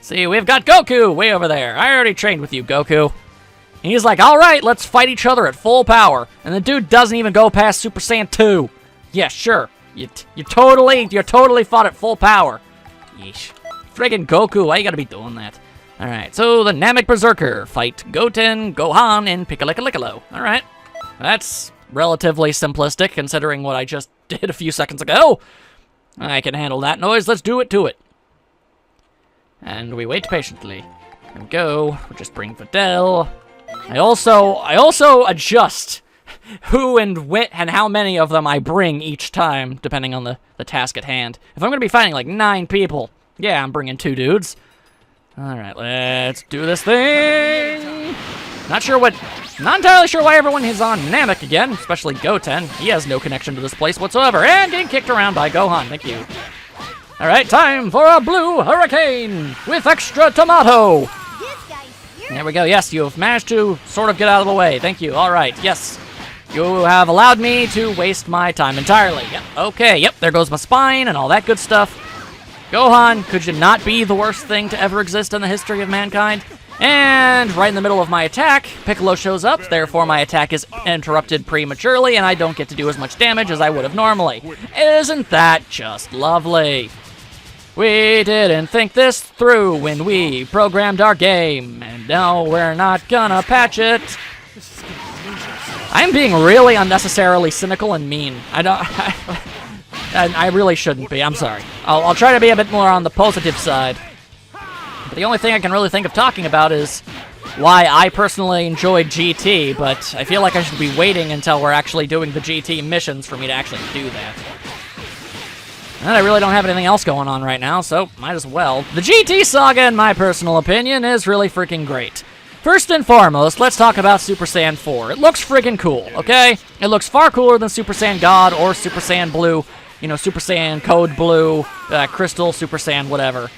See, we've got Goku way over there. I already trained with you, Goku. And he's like, all right, let's fight each other at full power. And the dude doesn't even go past Super Saiyan 2. Yeah, sure. You totally fought at full power. Yeesh. Friggin' Goku, why you gotta be doing that? Alright, so the Namek Berserker fight Goten, Gohan, and Piccolo. Alright. That's relatively simplistic considering what I just did a few seconds ago. I can handle that noise. Let's do it to it. And we wait patiently. There we go. We'll just bring Videl. I also adjust who and how many of them I bring each time, depending on the task at hand. If I'm going to be fighting like 9 people, yeah, I'm bringing 2 dudes. Alright, let's do this thing! Not entirely sure why everyone is on Namek again, especially Goten. He has no connection to this place whatsoever, and getting kicked around by Gohan, thank you. Alright, time for a blue hurricane with extra tomato! There we go, yes, you have managed to sort of get out of the way, thank you, alright, yes. You have allowed me to waste my time entirely. Yep, okay, yep, there goes my spine and all that good stuff. Gohan, could you not be the worst thing to ever exist in the history of mankind? And right in the middle of my attack, Piccolo shows up, therefore my attack is interrupted prematurely, and I don't get to do as much damage as I would have normally. Isn't that just lovely? We didn't think this through when we programmed our game, and now we're not gonna patch it. I'm being really unnecessarily cynical and mean. I really shouldn't be, I'm sorry. I'll try to be a bit more on the positive side. But the only thing I can really think of talking about is why I personally enjoyed GT, but I feel like I should be waiting until we're actually doing the GT missions for me to actually do that. And I really don't have anything else going on right now, so might as well. The GT saga, in my personal opinion, is really freaking great. First and foremost, let's talk about Super Saiyan 4. It looks friggin' cool, okay? It looks far cooler than Super Saiyan God or Super Saiyan Blue. You know, Super Saiyan Code Blue, Crystal, Super Saiyan, whatever.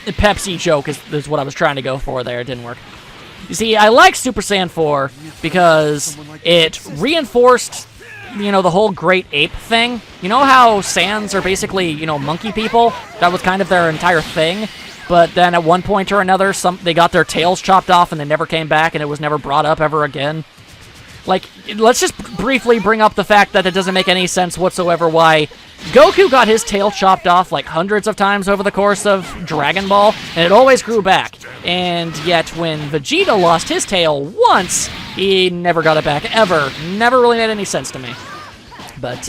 The Pepsi joke is what I was trying to go for there. It didn't work. You see, I like Super Saiyan 4 because it reinforced, you know, the whole Great Ape thing. You know how Saiyans are basically, you know, monkey people? That was kind of their entire thing. But then at one point or another, they got their tails chopped off and they never came back and it was never brought up ever again. Like, let's just briefly bring up the fact that it doesn't make any sense whatsoever why Goku got his tail chopped off like hundreds of times over the course of Dragon Ball, and it always grew back. And yet when Vegeta lost his tail once, he never got it back, ever. Never really made any sense to me. But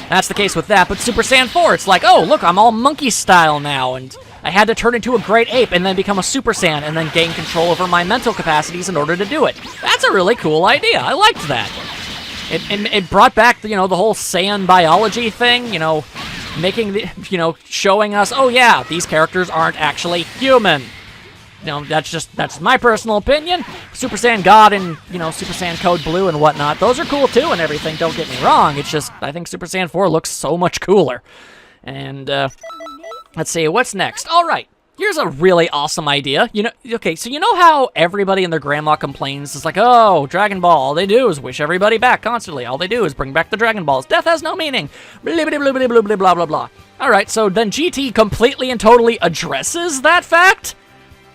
that's the case with that. But Super Saiyan 4, it's like, oh, look, I'm all monkey style now, and I had to turn into a Great Ape and then become a Super Saiyan and then gain control over my mental capacities in order to do it. That's a really cool idea. I liked that. It brought back, you know, the whole Saiyan biology thing, you know, showing us, oh yeah, these characters aren't actually human. You know, that's my personal opinion. Super Saiyan God and, you know, Super Saiyan Code Blue and whatnot, those are cool too and everything, don't get me wrong. It's just, I think Super Saiyan 4 looks so much cooler. And, let's see, what's next? All right, here's a really awesome idea. You know, okay, so you know how everybody and their grandma complains? It's like, oh, Dragon Ball, all they do is wish everybody back constantly. All they do is bring back the Dragon Balls. Death has no meaning. Blah, blah, blah, blah, blah, blah, blah, blah, blah. All right, so then GT completely and totally addresses that fact?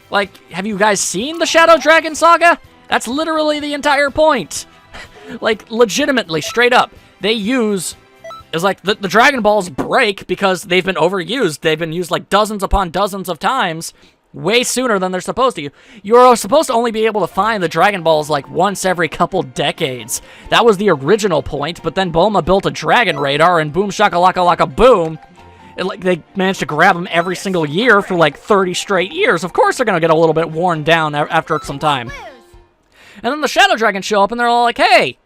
Like, have you guys seen the Shadow Dragon saga? That's literally the entire point. Like, legitimately, straight up, they use... It's like the Dragon Balls break because they've been overused. They've been used like dozens upon dozens of times, way sooner than they're supposed to. You're supposed to only be able to find the Dragon Balls like once every couple decades. That was the original point, but then Bulma built a Dragon Radar and boom shakalaka laka boom. They managed to grab them every single year for like 30 straight years. Of course they're going to get a little bit worn down after some time. And then the Shadow Dragons show up and they're all like, hey,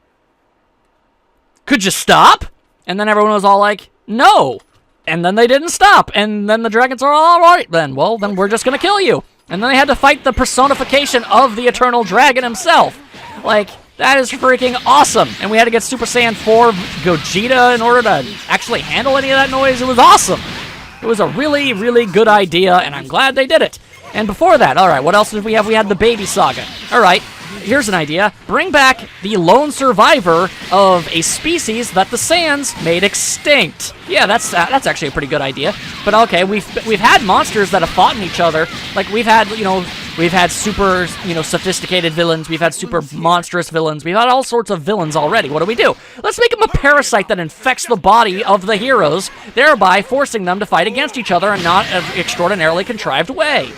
could you stop? And then everyone was all like, no. And then they didn't stop. And then the dragons are all right then. Well, then we're just going to kill you. And then they had to fight the personification of the Eternal Dragon himself. Like, that is freaking awesome. And we had to get Super Saiyan 4 Gogeta in order to actually handle any of that noise. It was awesome. It was a really, really good idea, and I'm glad they did it. And before that, all right, what else did we have? We had the Baby Saga. All right, here's an idea. Bring back the lone survivor of a species that the Saiyans made extinct. Yeah, that's actually a pretty good idea. But okay, we've had monsters that have fought in each other. Like we've had super, sophisticated villains. We've had super monstrous villains. We've had all sorts of villains already. What do? Let's make them a parasite that infects the body of the heroes, thereby forcing them to fight against each other in not an extraordinarily contrived way.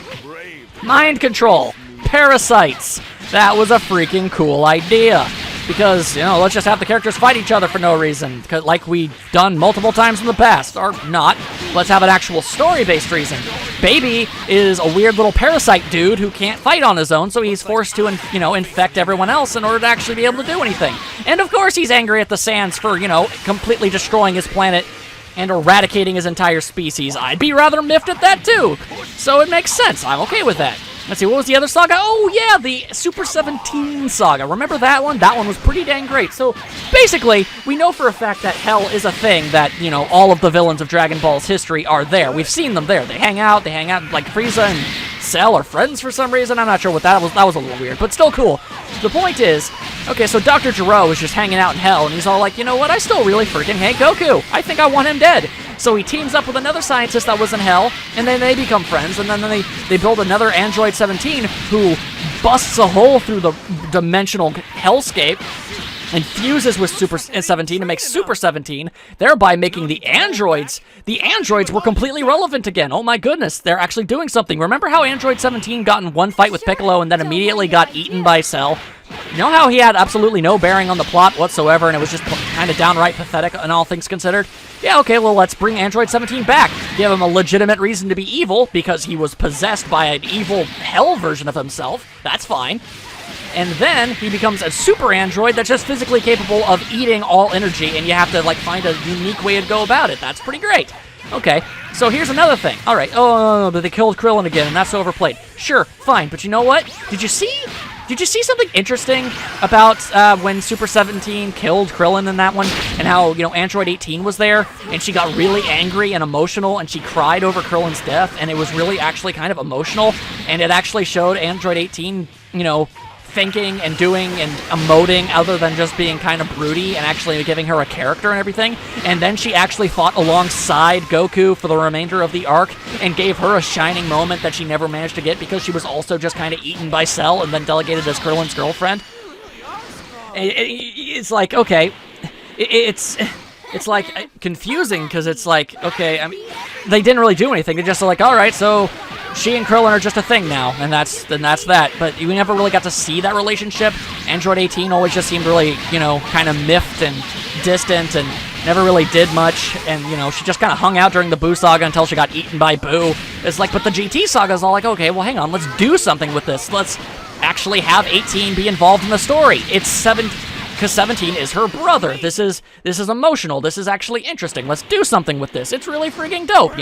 Mind control. Parasites. That was a freaking cool idea. Because, let's just have the characters fight each other for no reason, like we've done multiple times in the past, or not. Let's have an actual story-based reason. Baby is a weird little parasite dude who can't fight on his own, so he's forced to, infect everyone else in order to actually be able to do anything. And of course he's angry at the Saiyans for, completely destroying his planet and eradicating his entire species. I'd be rather miffed at that too. So it makes sense. I'm okay with that. Let's see, what was the other saga? Oh, yeah, the Super 17 saga. Remember that one? That one was pretty dang great. So, basically, we know for a fact that Hell is a thing that, all of the villains of Dragon Ball's history are there. We've seen them there. They hang out like Frieza and Cell are friends for some reason. I'm not sure what that was. That was a little weird, but still cool. The point is, okay, so Dr. Gero is just hanging out in Hell, and he's all like, you know what? I still really freaking hate Goku. I think I want him dead. So he teams up with another scientist that was in Hell, and then they become friends, and then they build another Android 17 who busts a hole through the dimensional hellscape and fuses with Super 17 to make Super 17, thereby making the androids were completely relevant again. Oh my goodness, they're actually doing something. Remember how Android 17 got in one fight with Piccolo and then immediately got eaten by Cell? You know how he had absolutely no bearing on the plot whatsoever, and it was just kind of downright pathetic in all things considered? Yeah, okay, well, let's bring Android 17 back. Give him a legitimate reason to be evil, because he was possessed by an evil hell version of himself. That's fine. And then he becomes a super android that's just physically capable of eating all energy, and you have to, find a unique way to go about it. That's pretty great. Okay, so here's another thing. All right, oh, but they killed Krillin again, and that's so overplayed. Sure, fine, but you know what? Did you see something interesting about when Super 17 killed Krillin in that one, and how, Android 18 was there, and she got really angry and emotional, and she cried over Krillin's death, and it was really actually kind of emotional, and it actually showed Android 18, thinking and doing and emoting other than just being kind of broody and actually giving her a character and everything. And then she actually fought alongside Goku for the remainder of the arc and gave her a shining moment that she never managed to get because she was also just kind of eaten by Cell and then delegated as Krillin's girlfriend. It's like, okay, it's like confusing because it's like, okay, I mean, they didn't really do anything. They just like, all right, so she and Krillin are just a thing now, and that's that. But we never really got to see that relationship. Android 18 always just seemed really, kind of miffed and distant and never really did much. And, she just kind of hung out during the Buu saga until she got eaten by Buu. It's like, but the GT saga is all like, okay, well, hang on, let's do something with this. Let's actually have 18 be involved in the story. It's 17 is her brother. This is emotional. This is actually interesting. Let's do something with this. It's really freaking dope,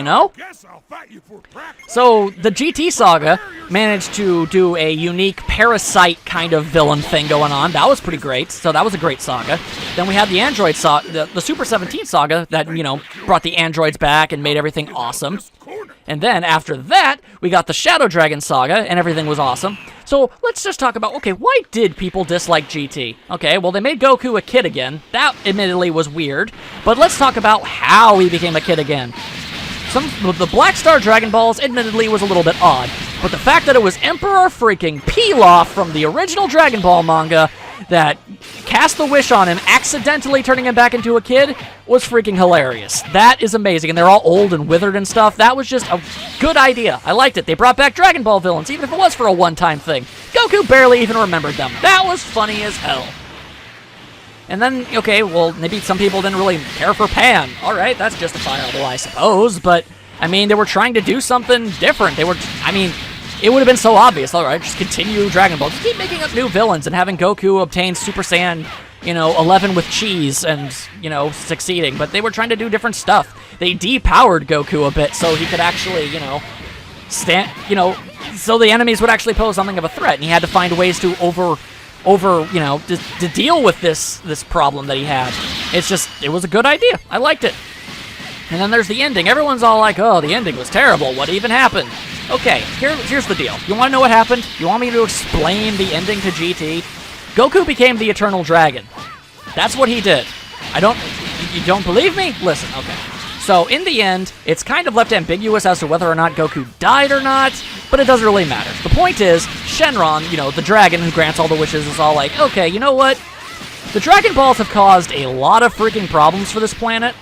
So the GT saga managed to do a unique parasite kind of villain thing going on. That was pretty great. So that was a great saga. Then we had the Android saga, the Super 17 saga that, brought the androids back and made everything awesome. And then after that, we got the Shadow Dragon saga, and everything was awesome. So let's just talk about, okay, why did people dislike GT? Okay, well, they made Goku a kid again. That admittedly was weird. But let's talk about how he became a kid again. The Black Star Dragon Balls admittedly was a little bit odd. But the fact that it was Emperor freaking Pilaf from the original Dragon Ball manga that cast the wish on him, accidentally turning him back into a kid, was freaking hilarious. That is amazing, and they're all old and withered and stuff. That was just a good idea. I liked it. They brought back Dragon Ball villains, even if it was for a one-time thing. Goku barely even remembered them. That was funny as hell. And then, okay, well, maybe some people didn't really care for Pan. All right, that's justifiable, I suppose, but, I mean, they were trying to do something different. It would have been so obvious. All right, just continue Dragon Ball. Just keep making up new villains and having Goku obtain Super Saiyan, 11 with cheese and, succeeding. But they were trying to do different stuff. They depowered Goku a bit so he could actually, so the enemies would actually pose something of a threat. And he had to find ways to to deal with this problem that he had. It was a good idea. I liked it. And then there's the ending. Everyone's all like, oh, the ending was terrible. What even happened? Okay, here's the deal. You want to know what happened? You want me to explain the ending to GT? Goku became the Eternal Dragon. That's what he did. You don't believe me? Listen, okay. So, in the end, it's kind of left ambiguous as to whether or not Goku died or not, but it doesn't really matter. The point is, Shenron, the dragon who grants all the wishes, is all like, okay, you know what? The Dragon Balls have caused a lot of freaking problems for this planet.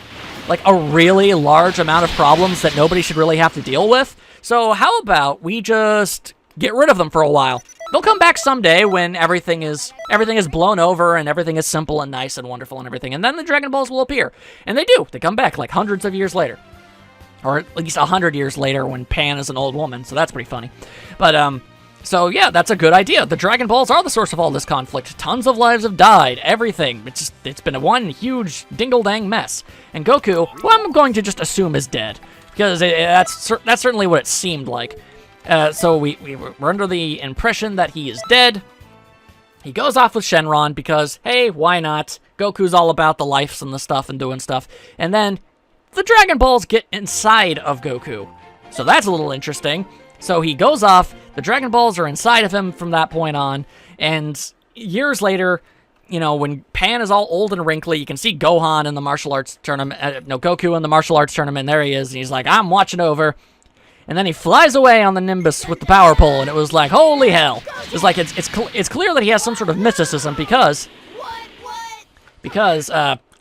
Like, a really large amount of problems that nobody should really have to deal with. So, how about we just get rid of them for a while? They'll come back someday when everything is blown over and everything is simple and nice and wonderful and everything, and then the Dragon Balls will appear. And they do. They come back like hundreds of years later. Or at least 100 years later when Pan is an old woman, so that's pretty funny. But, so yeah, that's a good idea. The Dragon Balls are the source of all this conflict. Tons of lives have died, everything. It's been a one huge dingle-dang mess. And Goku, who I'm going to just assume is dead, because that's certainly what it seemed like. So we're under the impression that he is dead. He goes off with Shenron because, hey, why not? Goku's all about the lives and the stuff and doing stuff. And then the Dragon Balls get inside of Goku. So that's a little interesting. So he goes off, the Dragon Balls are inside of him from that point on, and years later, when Pan is all old and wrinkly, you can see Gohan in the martial arts tournament, Goku in the martial arts tournament, and there he is, and he's like, I'm watching over. And then he flies away on the Nimbus with the power pole, and it was like, holy hell. It's like, it's clear that he has some sort of mysticism because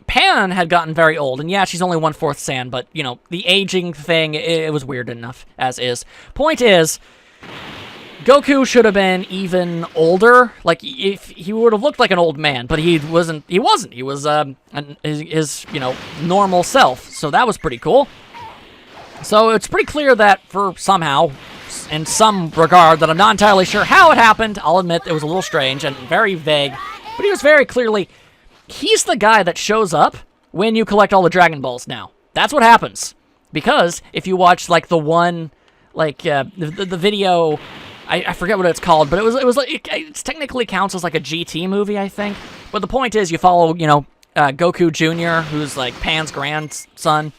Pan had gotten very old, and yeah, she's only 1/4 Saiyan, but, the aging thing, it was weird enough, as is. Point is, Goku should have been even older. Like, if he would have looked like an old man, but he wasn't. He was, his normal self, so that was pretty cool. So it's pretty clear that somehow, in some regard, that I'm not entirely sure how it happened, I'll admit it was a little strange and very vague, but he was very clearly, he's the guy that shows up when you collect all the Dragon Balls now. That's what happens. Because if you watch, like, the one, like, the video, I forget what it's called, but it was like, it technically counts as, like, a GT movie, I think. But the point is, you follow, Goku Jr., who's, like, Pan's grandson,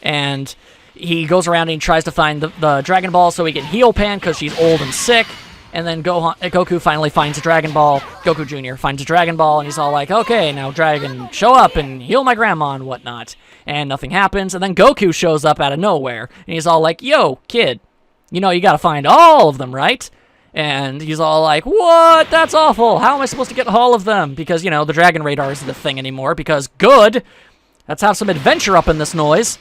and he goes around and he tries to find the Dragon Ball so he can heal Pan because she's old and sick. And then Goku finally finds a Dragon Ball. Goku Jr. finds a Dragon Ball, and he's all like, okay, now Dragon, show up and heal my grandma and whatnot. And nothing happens. And then Goku shows up out of nowhere, and he's all like, yo, kid, you gotta find all of them, right? And he's all like, what? That's awful. How am I supposed to get all of them? Because, the Dragon Radar isn't a thing anymore, because good. Let's have some adventure up in this noise.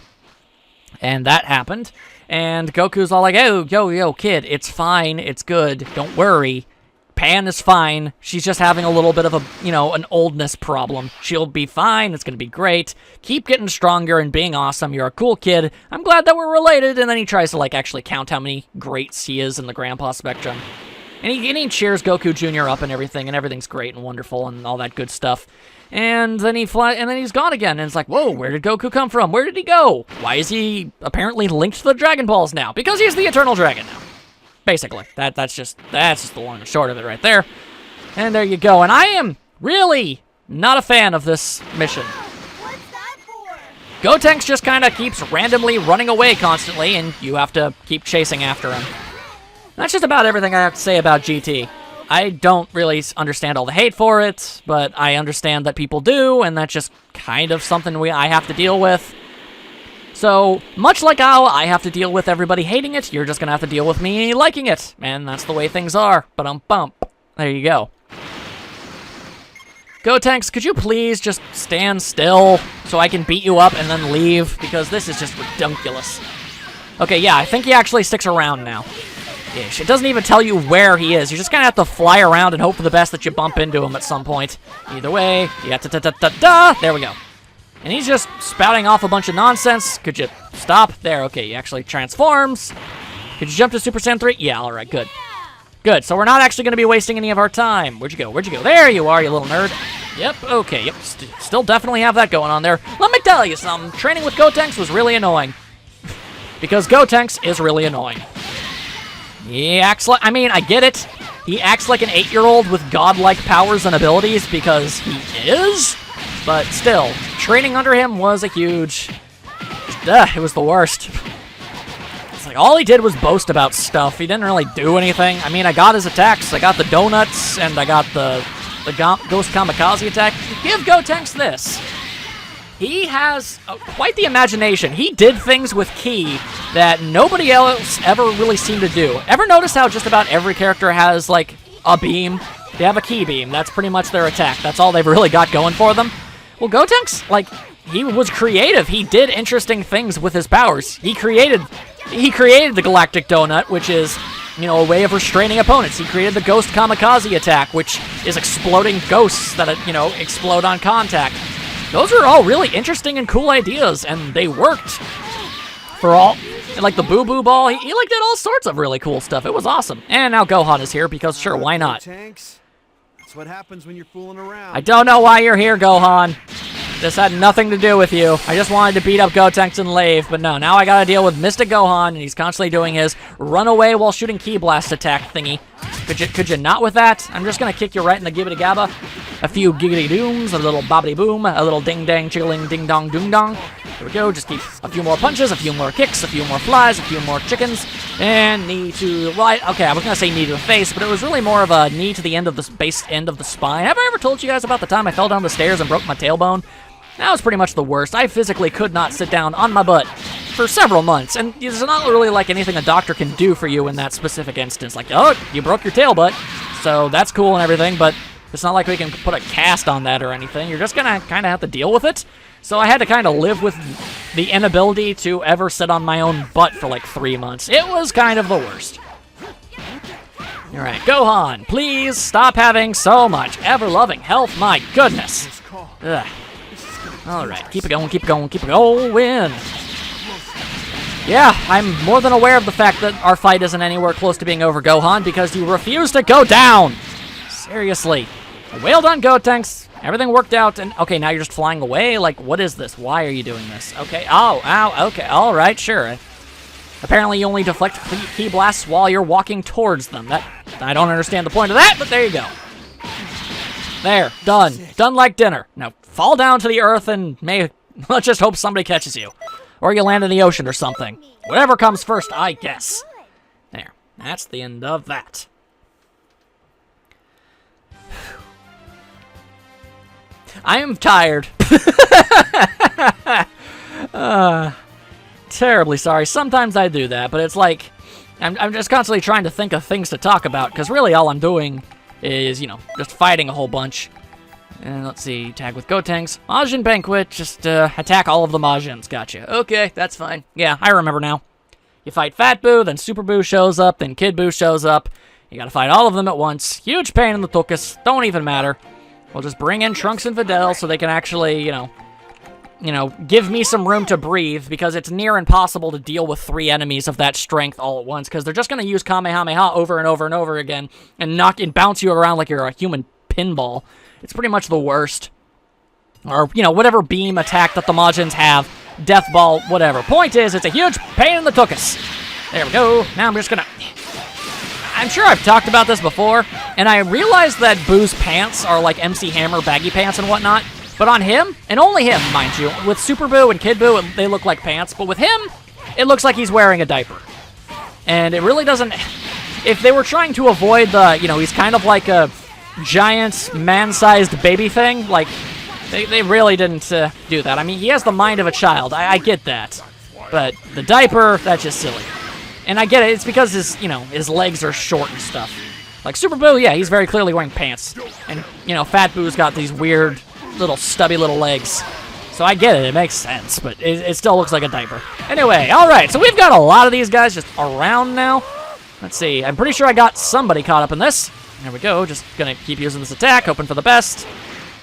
And that happened, and Goku's all like, oh, yo, kid, it's fine, it's good, don't worry. Pan is fine, she's just having a little bit of an oldness problem. She'll be fine, it's gonna be great. Keep getting stronger and being awesome, you're a cool kid. I'm glad that we're related, and then he tries to, like, actually count how many greats he is in the Grandpa spectrum. And he cheers Goku Jr. up and everything's great and wonderful and all that good stuff. And then he's gone again, and it's like, whoa, where did Goku come from? Where did he go? Why is he apparently linked to the Dragon Balls now? Because he's the Eternal Dragon now. Basically. That's just the long and short of it right there. And there you go. And I am really not a fan of this mission. What's that for? Gotenks just kind of keeps randomly running away constantly, and you have to keep chasing after him. That's just about everything I have to say about GT. I don't really understand all the hate for it, but I understand that people do, and that's just kind of something I have to deal with. So, much like how I have to deal with everybody hating it, you're just gonna have to deal with me liking it, and that's the way things are. Ba-dum-bump. There you go. Gotenks, could you please just stand still so I can beat you up and then leave? Because this is just ridiculous. Okay, yeah, I think he actually sticks around now. Ish. It doesn't even tell you where he is. You just kind of have to fly around and hope for the best that you bump into him at some point. Either way, yeah, da-da-da-da-da, there we go. And he's just spouting off a bunch of nonsense. Could you stop? There, okay, he actually transforms. Could you jump to Super Saiyan 3? Yeah, alright, good. Good, so we're not actually going to be wasting any of our time. Where'd you go? Where'd you go? There you are, you little nerd. Yep, okay, yep, still definitely have that going on there. Let me tell you something, training with Gotenks was really annoying. Because Gotenks is really annoying. He acts like, I get it. He acts like an 8-year-old with godlike powers and abilities because he is. But still, training under him was a huge... it was the worst. It's Like, all he did was boast about stuff. He didn't really do anything. I mean, I got his attacks. I got the donuts, and I got the Ghost Kamikaze attack. Give Gotenks this. He has quite the imagination. He did things with ki that nobody else ever really seemed to do. Ever notice how just about every character has, like, a beam? They have a ki beam. That's pretty much their attack. That's all they've really got going for them. Well, Gotenks, like, he was creative. He did interesting things with his powers. He created the Galactic Donut, which is, you know, a way of restraining opponents. He created the Ghost Kamikaze attack, which is exploding ghosts that, you know, explode on contact. Those are all really interesting and cool ideas, and they worked for all. And like the Boo Boo Ball, he like did all sorts of really cool stuff. It was awesome. And now Gohan is here because sure, why not? Tanks. That's what happens when you're fooling around. I don't know why you're here, Gohan. This had nothing to do with you. I just wanted to beat up Gotenks and Lave, but no, now I gotta deal with Mystic Gohan, and he's constantly doing his run away while shooting Ki Blast attack thingy. Could you not with that? I'm just gonna kick you right in the gibbity gabba. A few giggity dooms, a little bobbity boom, a little ding dang chilling ding dong doom dong. Here we go, just keep a few more punches, a few more kicks, a few more flies, a few more chickens, and knee to the right. Okay, I was gonna say knee to the face, but it was really more of a knee to the end of the base end of the spine. Have I ever told you guys about the time I fell down the stairs and broke my tailbone? That was pretty much the worst. I physically could not sit down on my butt for several months, and there's not really like anything a doctor can do for you in that specific instance. Like, oh, you broke your tail butt, so that's cool and everything, but it's not like we can put a cast on that or anything. You're just gonna kind of have to deal with it. So I had to kind of live with the inability to ever sit on my own butt for like 3 months. It was kind of the worst. All right, Gohan, please stop having so much ever-loving health. My goodness. Ugh. All right, keep it going, keep it going, keep it going. Yeah, I'm more than aware of the fact that our fight isn't anywhere close to being over, Gohan, because you refuse to go down. Seriously. Well done, Gotenks. Everything worked out, and okay, now you're just flying away? Like, what is this? Why are you doing this? Okay, oh, ow, okay, all right, sure. Apparently you only deflect Ki Blasts while you're walking towards them. I don't understand the point of that, but there you go. There, done. Done like dinner. Now, fall down to the earth and let's just hope somebody catches you. Or you land in the ocean or something. Whatever comes first, I guess. There, that's the end of that. I am tired. Terribly sorry. Sometimes I do that, but it's like, I'm just constantly trying to think of things to talk about, because really all I'm doing is, you know, just fighting a whole bunch. And let's see, tag with Gotenks. Majin Banquet, just attack all of the Majins. Gotcha. Okay, that's fine. Yeah, I remember now. You fight Fat Buu, then Super Buu shows up, then Kid Buu shows up. You gotta fight all of them at once. Huge pain in the tuchus. Don't even matter. We'll just bring in Trunks and Videl so they can actually, you know, give me some room to breathe, because it's near impossible to deal with 3 enemies of that strength all at once, because they're just going to use Kamehameha over and over and over again and knock and bounce you around like you're a human pinball. It's pretty much the worst. Or, you know, whatever beam attack that the Majins have, Death Ball, whatever. Point is, it's a huge pain in the tuchus. There we go. Now I'm just going to... I'm sure I've talked about this before, and I realized that Boo's pants are like MC Hammer baggy pants and whatnot, but on him, and only him, mind you, with Super Buu and Kid Buu, they look like pants, but with him, it looks like he's wearing a diaper. And it really doesn't... If they were trying to avoid the, you know, he's kind of like a giant man-sized baby thing, like, they really didn't do that. I mean, he has the mind of a child, I get that, but the diaper, that's just silly. And I get it, it's because his, you know, his legs are short and stuff. Like Super Buu, yeah, he's very clearly wearing pants. And, you know, Fat Boo's got these weird, little stubby little legs. So I get it, it makes sense, but it still looks like a diaper. Anyway, alright, so we've got a lot of these guys just around now. Let's see, I'm pretty sure I got somebody caught up in this. There we go, just gonna keep using this attack, hoping for the best.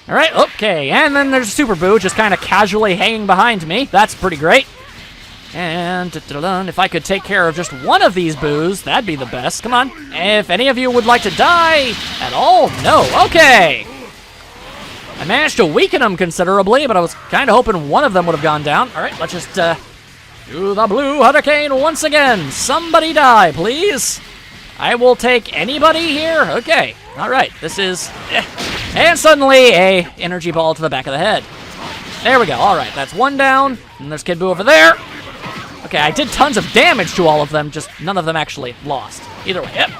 Alright, okay, and then there's Super Buu just kind of casually hanging behind me. That's pretty great. And if I could take care of just one of these Boos, that'd be the best. Come on. If any of you would like to die at all, no. Okay. I managed to weaken them considerably, but I was kind of hoping one of them would have gone down. All right, let's just do the blue hurricane once again. Somebody die, please. I will take anybody here. Okay. All right. This is... And suddenly a energy ball to the back of the head. There we go. All right, that's one down. And there's Kid Buu over there. Okay, I did tons of damage to all of them, just none of them actually lost. Either way, yep.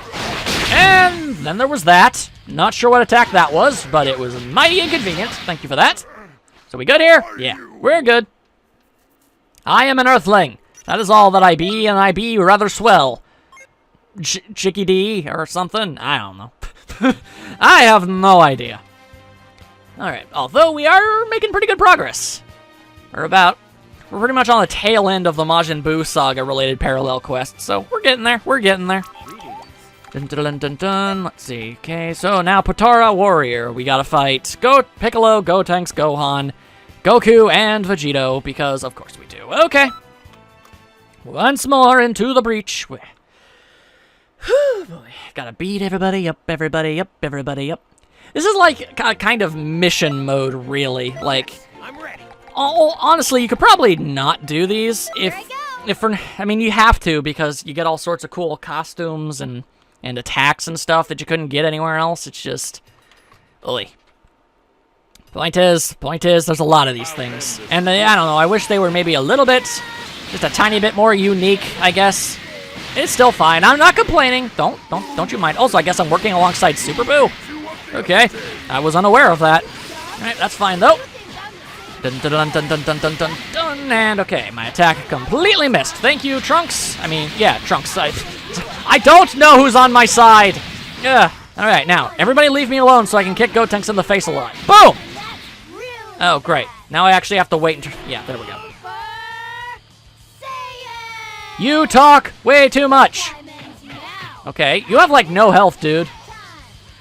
And then there was that. Not sure what attack that was, but it was mighty inconvenient. Thank you for that. So we good here? Yeah, we're good. I am an Earthling. That is all that I be, and I be rather swell. Chicky D or something? I don't know. I have no idea. Alright, although we are making pretty good progress. We're pretty much on the tail end of the Majin Buu saga related parallel quests, so we're getting there, Dun, dun, dun, dun, dun. Let's see, okay, so now Potara Warrior, we gotta fight Piccolo, Gotenks, Gohan, Goku, and Vegito, because of course we do. Okay. Once more into the breach. Whew, boy. Gotta beat everybody up, everybody up, everybody up. This is like a kind of mission mode, really. Like, I'm ready. Honestly, you could probably not do these I mean, you have to because you get all sorts of cool costumes and attacks and stuff that you couldn't get anywhere else. It's just, ugh. Point is, there's a lot of these things, and I don't know. I wish they were maybe a little bit, just a tiny bit more unique. I guess it's still fine. I'm not complaining. Don't you mind? Also, I guess I'm working alongside Super Buu. Okay, I was unaware of that. All right, that's fine though. Dun dun dun dun dun dun dun dun dun. And okay, my attack completely missed. Thank you, Trunks. I mean, yeah, Trunks. I don't know who's on my side. Yeah. All right, now everybody leave me alone so I can kick Gotenks in the face a lot. Boom. Oh, great. Now I actually have to wait until... Yeah, there we go. You talk way too much. Okay, you have, like, no health, dude.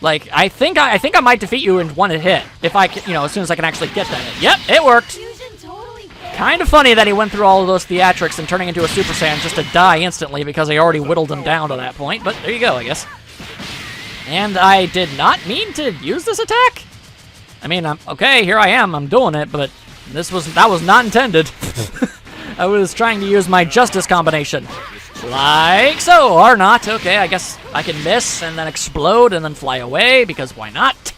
Like, I think I might defeat you in one hit. If I can, as soon as I can actually get that hit. Yep, it worked. Kind of funny that he went through all of those theatrics and turning into a Super Saiyan just to die instantly because I already whittled him down to that point. But there you go, I guess. And I did not mean to use this attack. I mean, okay, here I am, I'm doing it, but that was not intended. I was trying to use my justice combination. Like so, or not. Okay, I guess I can miss and then explode and then fly away, because why not?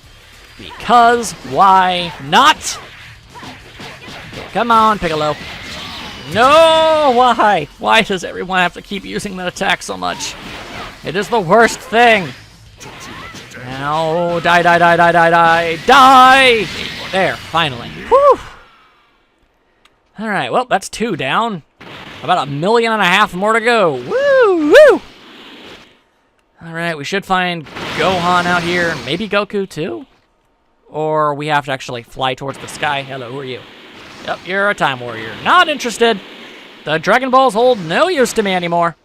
Because why not? Okay, come on, Piccolo. No, why? Why does everyone have to keep using that attack so much? It is the worst thing. Now, die, die, die, die, die, die, die! There, finally. Whew! Alright, well, that's 2 down. About 1.5 million more to go. Woo, woo! Alright, we should find Gohan out here. Maybe Goku, too? Or we have to actually fly towards the sky. Hello, who are you? Yep, you're a Time Warrior. Not interested. The Dragon Balls hold no use to me anymore.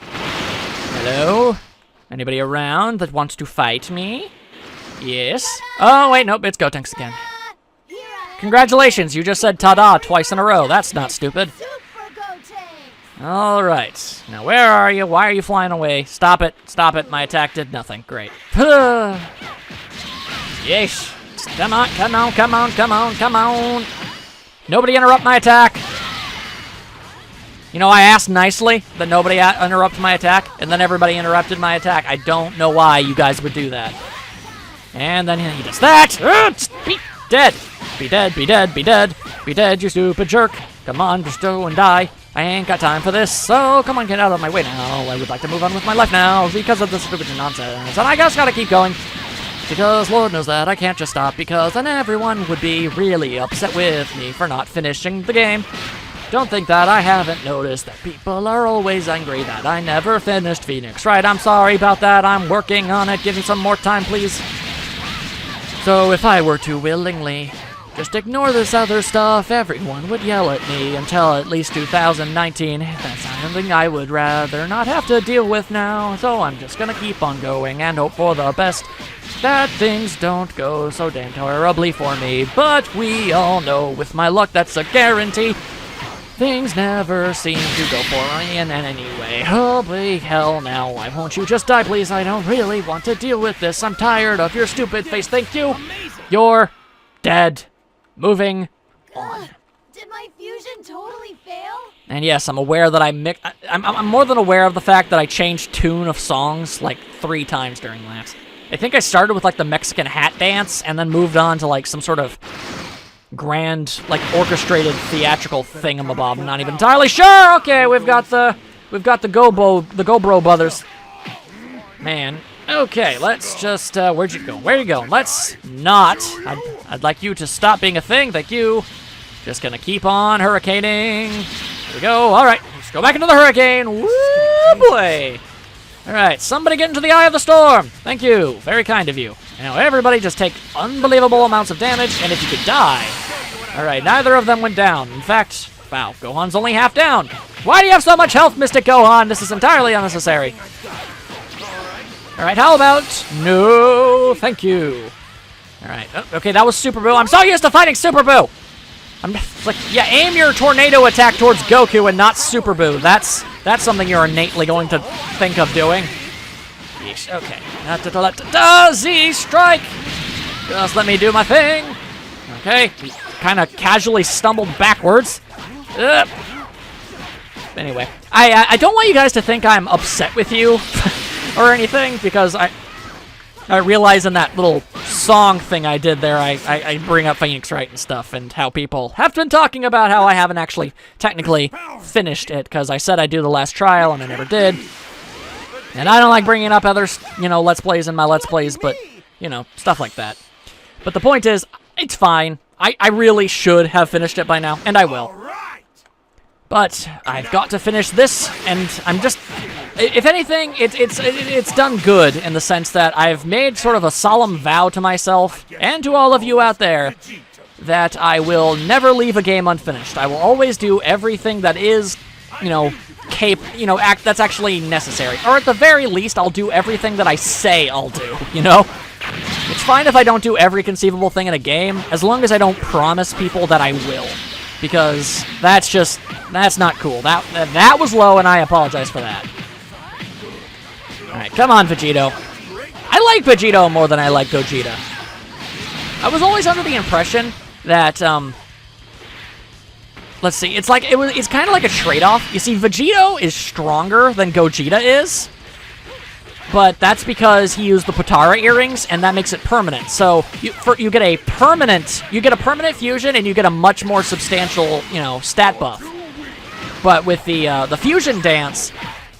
Hello? Anybody around that wants to fight me? Yes. Oh, wait, nope, it's Gotenks again. Congratulations, you just said ta-da twice in a row. That's not stupid. All right. Now, where are you? Why are you flying away? Stop it. Stop it. My attack did nothing. Great. Yes. Come on, come on, come on, come on, come on. Nobody interrupt my attack. I asked nicely that nobody interrupt my attack, and then everybody interrupted my attack. I don't know why you guys would do that. And then he does that. Be dead. Be dead, be dead, be dead. Be dead, you stupid jerk. Come on, just go and die. I ain't got time for this, so come on, get out of my way now. I would like to move on with my life now because of this stupid nonsense. And I just gotta keep going. Because Lord knows that I can't just stop, because then everyone would be really upset with me for not finishing the game. Don't think that I haven't noticed that people are always angry that I never finished Phoenix. Right, I'm sorry about that. I'm working on it. Give me some more time, please. So if I were to willingly just ignore this other stuff, everyone would yell at me until at least 2019. That's something I would rather not have to deal with now. So I'm just gonna keep on going and hope for the best. That things don't go so damn terribly for me. But we all know with my luck that's a guarantee. Things never seem to go for me in any way. Holy hell now, why won't you just die, please? I don't really want to deal with this. I'm tired of your stupid face. Thank you. You're dead. Moving on. Did my fusion totally fail? And yes, I'm aware that I'm more than aware of the fact that I changed tune of songs like 3 times during that. I think I started with like the Mexican hat dance and then moved on to like some sort of grand, like, orchestrated theatrical thingamabob. I'm not even entirely sure. Okay, we've got the GoBro brothers. Man. Okay, let's just, where'd you go? Where are you going? Let's not. I'd like you to stop being a thing. Thank you. Just gonna keep on hurricaning. Here we go. All right, let's go back into the hurricane. Woo boy. All right, somebody get into the eye of the storm. Thank you. Very kind of you. Now, everybody just take unbelievable amounts of damage, and if you could die. All right, neither of them went down. In fact, wow, Gohan's only half down. Why do you have so much health, Mystic Gohan? This is entirely unnecessary. All right, how about... No, thank you. All right, okay, that was Super Buu. I'm so used to fighting Super Buu. It's like, yeah, aim your tornado attack towards Goku and not Super Buu. That's something you're innately going to think of doing. Yeesh, okay. Z strike! Just let me do my thing. Okay, kind of casually stumbled backwards. Anyway, I don't want you guys to think I'm upset with you or anything, because I realize in that little song thing I did there, I bring up Phoenix Wright and stuff, and how people have been talking about how I haven't actually technically finished it, because I said I'd do the last trial, and I never did. And I don't like bringing up other, Let's Plays in my Let's Plays, but, stuff like that. But the point is, it's fine. I really should have finished it by now, and I will. But I've got to finish this, and I'm just... If anything, it's done good in the sense that I've made sort of a solemn vow to myself, and to all of you out there, that I will never leave a game unfinished. I will always do everything that is, that's actually necessary. Or at the very least, I'll do everything that I say I'll do, It's fine if I don't do every conceivable thing in a game, as long as I don't promise people that I will. Because that's not cool. That was low, and I apologize for that. Alright, come on, Vegito. I like Vegito more than I like Gogeta. I was always under the impression that, let's see, it's kind of like a trade-off. You see, Vegito is stronger than Gogeta is, but that's because he used the Potara earrings, and that makes it permanent. So you get a permanent fusion, and you get a much more substantial, stat buff. But with the fusion dance,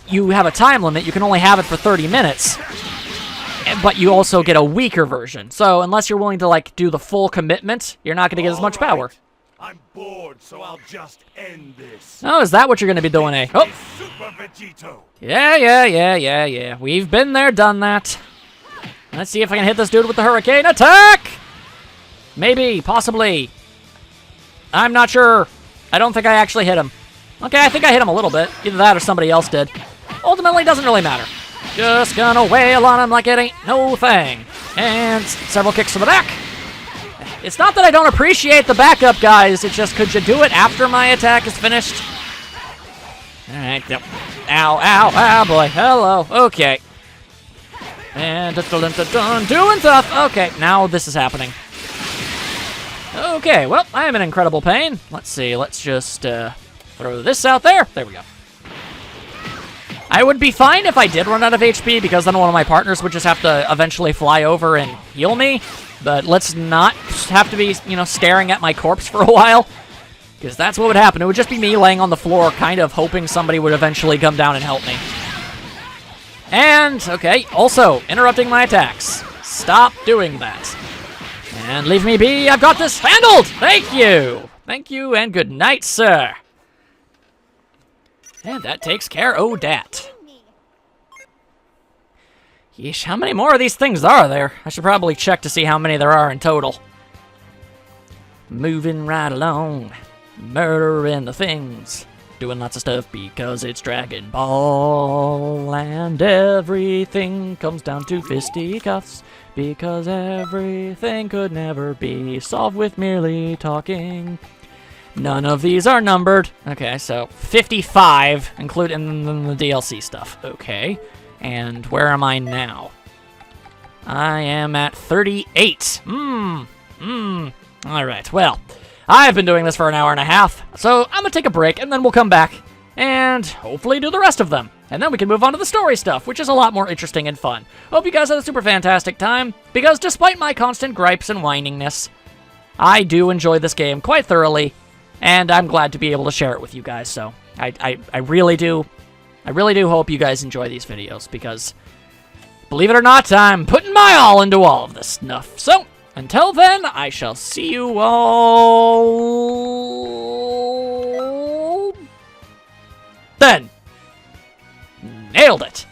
you have a time limit. You can only have it for 30 minutes, but you also get a weaker version. So unless you're willing to do the full commitment, you're not going to get as much power. I'm bored, so I'll just end this. Oh, is that what you're going to be doing, eh? Oh. Super Vegito. Yeah. We've been there, done that. Let's see if I can hit this dude with the hurricane attack! Maybe, possibly. I'm not sure. I don't think I actually hit him. Okay, I think I hit him a little bit. Either that or somebody else did. Ultimately, doesn't really matter. Just gonna wail on him like it ain't no thing. And several kicks to the back. It's not that I don't appreciate the backup, guys. It's just, could you do it after my attack is finished? Alright, yep. Ow, boy. Hello. Okay. And doing stuff. Okay, now this is happening. Okay, well, I am in incredible pain. Let's see, let's just throw this out there. There we go. I would be fine if I did run out of HP, because then one of my partners would just have to eventually fly over and heal me. But let's not have to be, staring at my corpse for a while, because that's what would happen. It would just be me laying on the floor, kind of hoping somebody would eventually come down and help me. And, okay, also, interrupting my attacks. Stop doing that. And leave me be. I've got this handled. Thank you. Thank you, and good night, sir. And that takes care of that. Yeesh, how many more of these things are there? I should probably check to see how many there are in total. Moving right along. Murdering the things. Doing lots of stuff because it's Dragon Ball. And everything comes down to fisticuffs. Because everything could never be solved with merely talking. None of these are numbered. Okay, so 55, including the DLC stuff. Okay, and where am I now? I am at 38. Alright, well, I've been doing this for an hour and a half, so I'm gonna take a break, and then we'll come back, and hopefully do the rest of them. And then we can move on to the story stuff, which is a lot more interesting and fun. Hope you guys had a super fantastic time, because despite my constant gripes and whiningness, I do enjoy this game quite thoroughly, and I'm glad to be able to share it with you guys. So I really do hope you guys enjoy these videos, because believe it or not, I'm putting my all into all of this stuff. So until then, I shall see you all then. Nailed it.